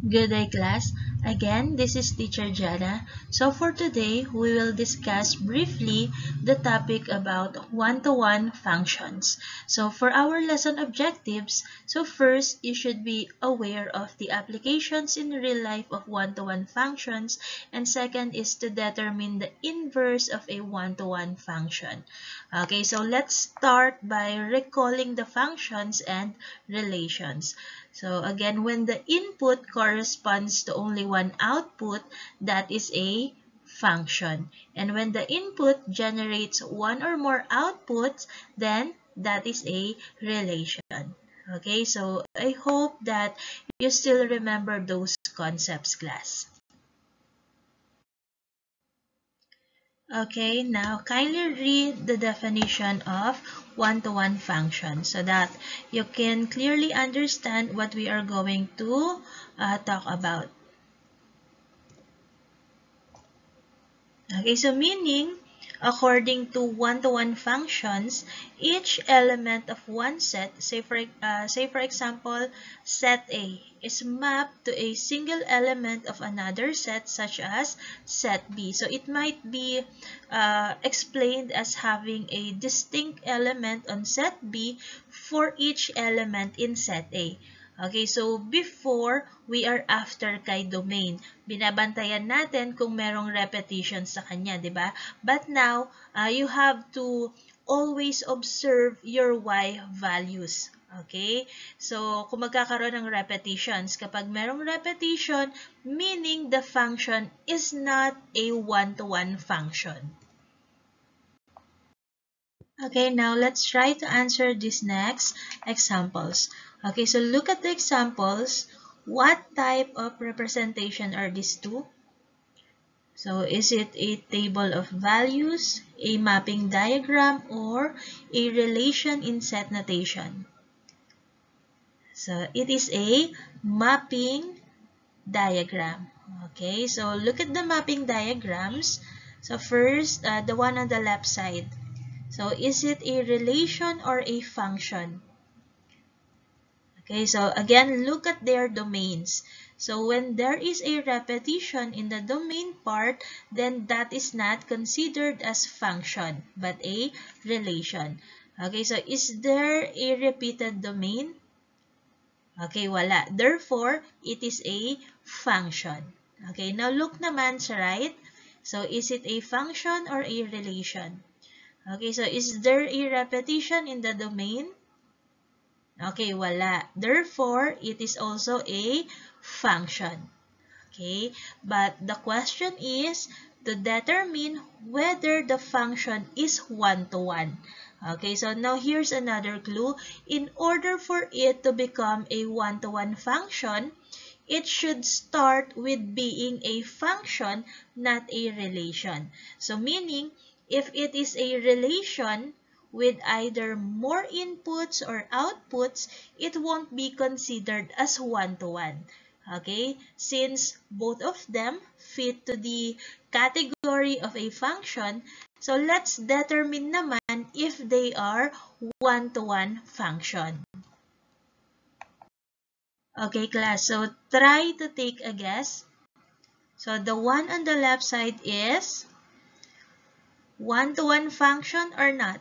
Good day, class. Again, this is Teacher Jana. So for today, we will discuss briefly the topic about one-to-one functions. So for our lesson objectives, first, you should be aware of the applications in real life of one-to-one functions, and second is to determine the inverse of a one-to-one function. Okay, so let's start by recalling the functions and relations. So again, when the input corresponds to only one output, that is a function. And when the input generates one or more outputs, then that is a relation. Okay, so I hope that you still remember those concepts, class. Okay, now kindly read the definition of one-to-one function so that you can clearly understand what we are going to talk about. Okay, so meaning, according to one-to-one functions, each element of one set, say for example, set A, is mapped to a single element of another set such as set B. So it might be explained as having a distinct element on set B for each element in set A. Okay, so before, we are after kay domain. Binabantayan natin kung merong repetition sa kanya, di ba? But now, you have to always observe your y values. Okay? So, kung magkakaroon ng repetitions, kapag merong repetition, meaning the function is not a one-to-one function. Okay, now let's try to answer these next examples. Okay, so look at the examples. What type of representation are these two? So is it a table of values, a mapping diagram, or a relation in set notation? So it is a mapping diagram. Okay, so look at the mapping diagrams. So first, the one on the left side. So is it a relation or a function? Okay, so again, look at their domains. So when there is a repetition in the domain part, then that is not considered as function, but a relation. Okay, so is there a repeated domain? Okay, wala. Therefore, it is a function. Okay, now look naman sa right. So is it a function or a relation? Okay, so is there a repetition in the domain? Okay, wala. Therefore, it is also a function. Okay, but the question is to determine whether the function is one-to-one. Okay, so now here's another clue. In order for it to become a one-to-one function, it should start with being a function, not a relation. So meaning, if it is a relation with either more inputs or outputs, it won't be considered as one-to-one. Okay, since both of them fit to the category of a function, so let's determine naman if they are one-to-one function. Okay, class, so try to take a guess. So the one on the left side is one-to-one function or not?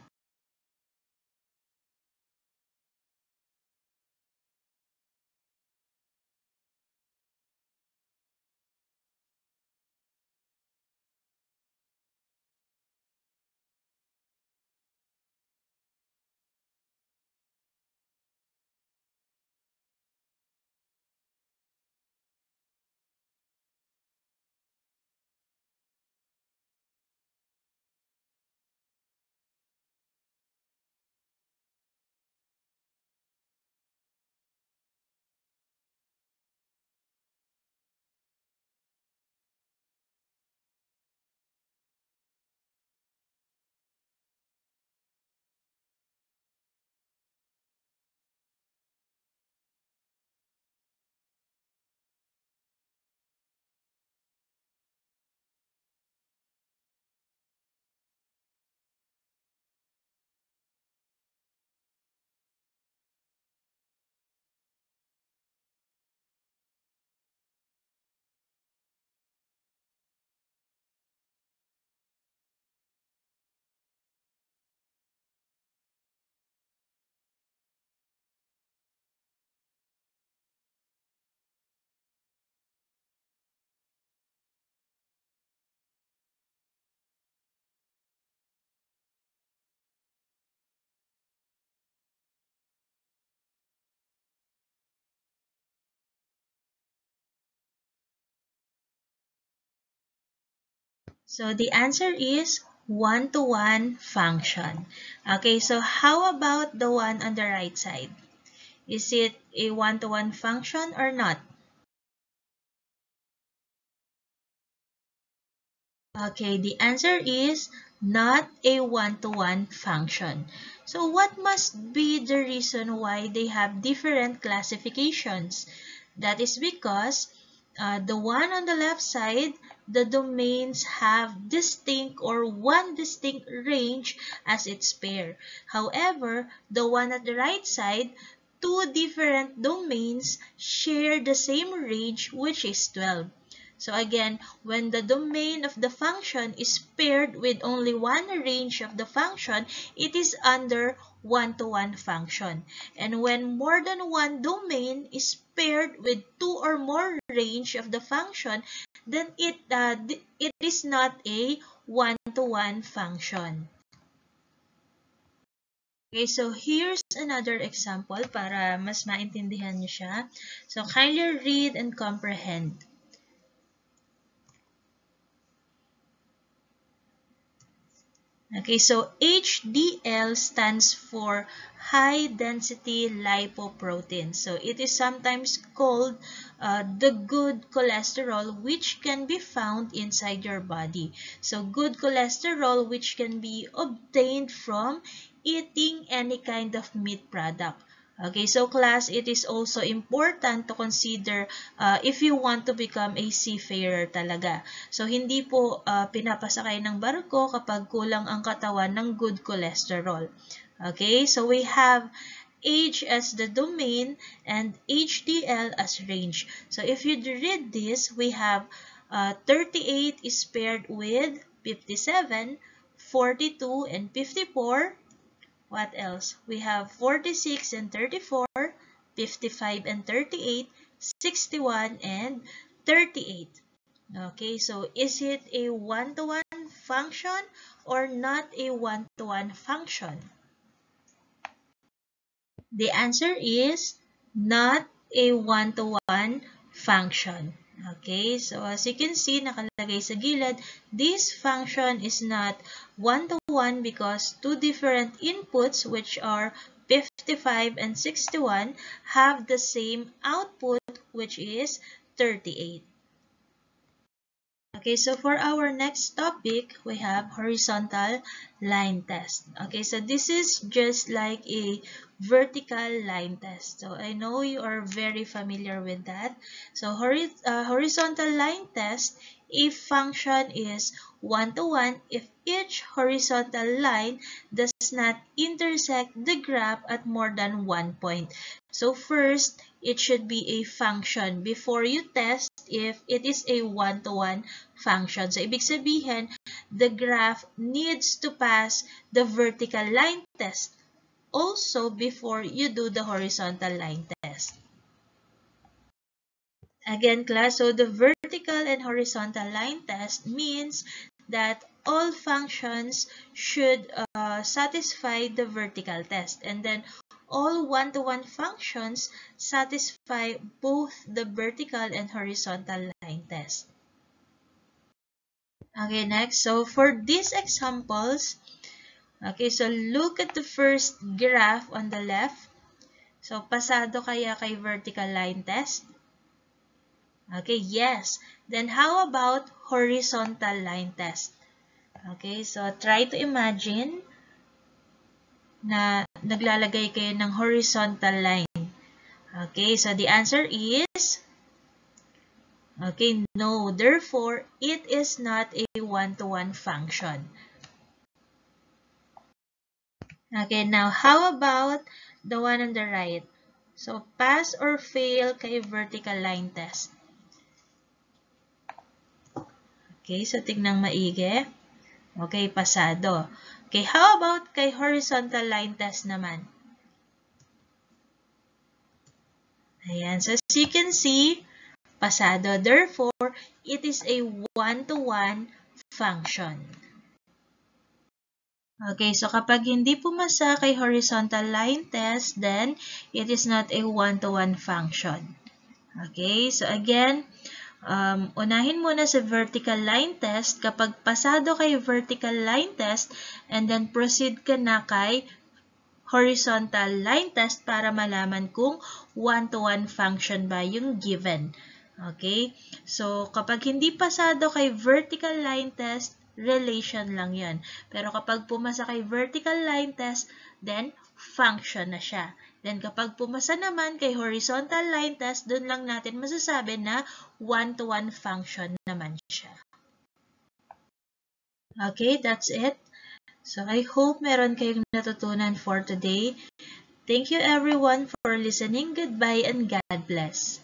So the answer is one-to-one function. Okay, so how about the one on the right side? Is it a one-to-one function or not? Okay, the answer is not a one-to-one function. So what must be the reason why they have different classifications? That is because the one on the left side, the domains have distinct or one distinct range as its pair. However, the one at the right side, two different domains share the same range, which is 12. So again, when the domain of the function is paired with only one range of the function, it is under one-to-one function. And when more than one domain is paired with two or more range of the function, then it is not a one-to-one function. Okay, so here's another example para mas maintindihan niyo siya. So kindly read and comprehend. Okay, so HDL stands for high density lipoprotein. So it is sometimes called the good cholesterol, which can be found inside your body. So good cholesterol which can be obtained from eating any kind of meat product. Okay, so class, it is also important to consider if you want to become a seafarer talaga. So, hindi po pinapasakay ng barko kapag kulang ang katawan ng good cholesterol. Okay, so we have H as the domain and HDL as range. So, if you read this, we have 38 is paired with 57, 42, and 54. What else? We have 46 and 34, 55 and 38, 61 and 38. Okay, so is it a one-to-one function or not a one-to-one function? The answer is not a one-to-one function. Okay, so as you can see, nakalagay sa gilid, this function is not one-to-one because two different inputs, which are 55 and 61, have the same output, which is 38. Okay, so for our next topic, we have horizontal line test. Okay, so this is just like a vertical line test. So I know you are very familiar with that. So horizontal line test, if function is one-to-one, if each horizontal line does not intersect the graph at more than one point. So first, it should be a function before you test if it is a one-to-one function. So, ibig sabihin, the graph needs to pass the vertical line test also before you do the horizontal line test. Again, class, so the vertical and horizontal line test means that all functions should satisfy the vertical test, and then all one-to-one functions satisfy both the vertical and horizontal line test. Okay, next. So for these examples, okay, so look at the first graph on the left. So pasado kaya kay vertical line test? Okay, yes. Then how about horizontal line test? Okay, so try to imagine na naglalagay kayo ng horizontal line. Okay, so the answer is, okay, no. Therefore, it is not a one-to-one function. Okay, now how about the one on the right? So, pass or fail kay vertical line test. Okay, so tignan maigi. Okay, pasado. Okay, how about kay horizontal line test naman? Ayan, so as you can see, pasado. Therefore, it is a one-to-one function. Okay, so kapag hindi pumasa kay horizontal line test, then it is not a one-to-one function. Okay, so again, Unahin muna sa vertical line test. Kapag pasado kay vertical line test, and then proceed ka na kay horizontal line test para malaman kung one-to-one function ba yung given. Okay? So, kapag hindi pasado kay vertical line test, relation lang yan. Pero kapag pumasa kay vertical line test, then function na siya. Then kapag pumasa naman kay horizontal line test, dun lang natin masasabi na one-to-one function naman siya. Okay, that's it. So I hope meron kayong natutunan for today. Thank you everyone for listening. Goodbye and God bless.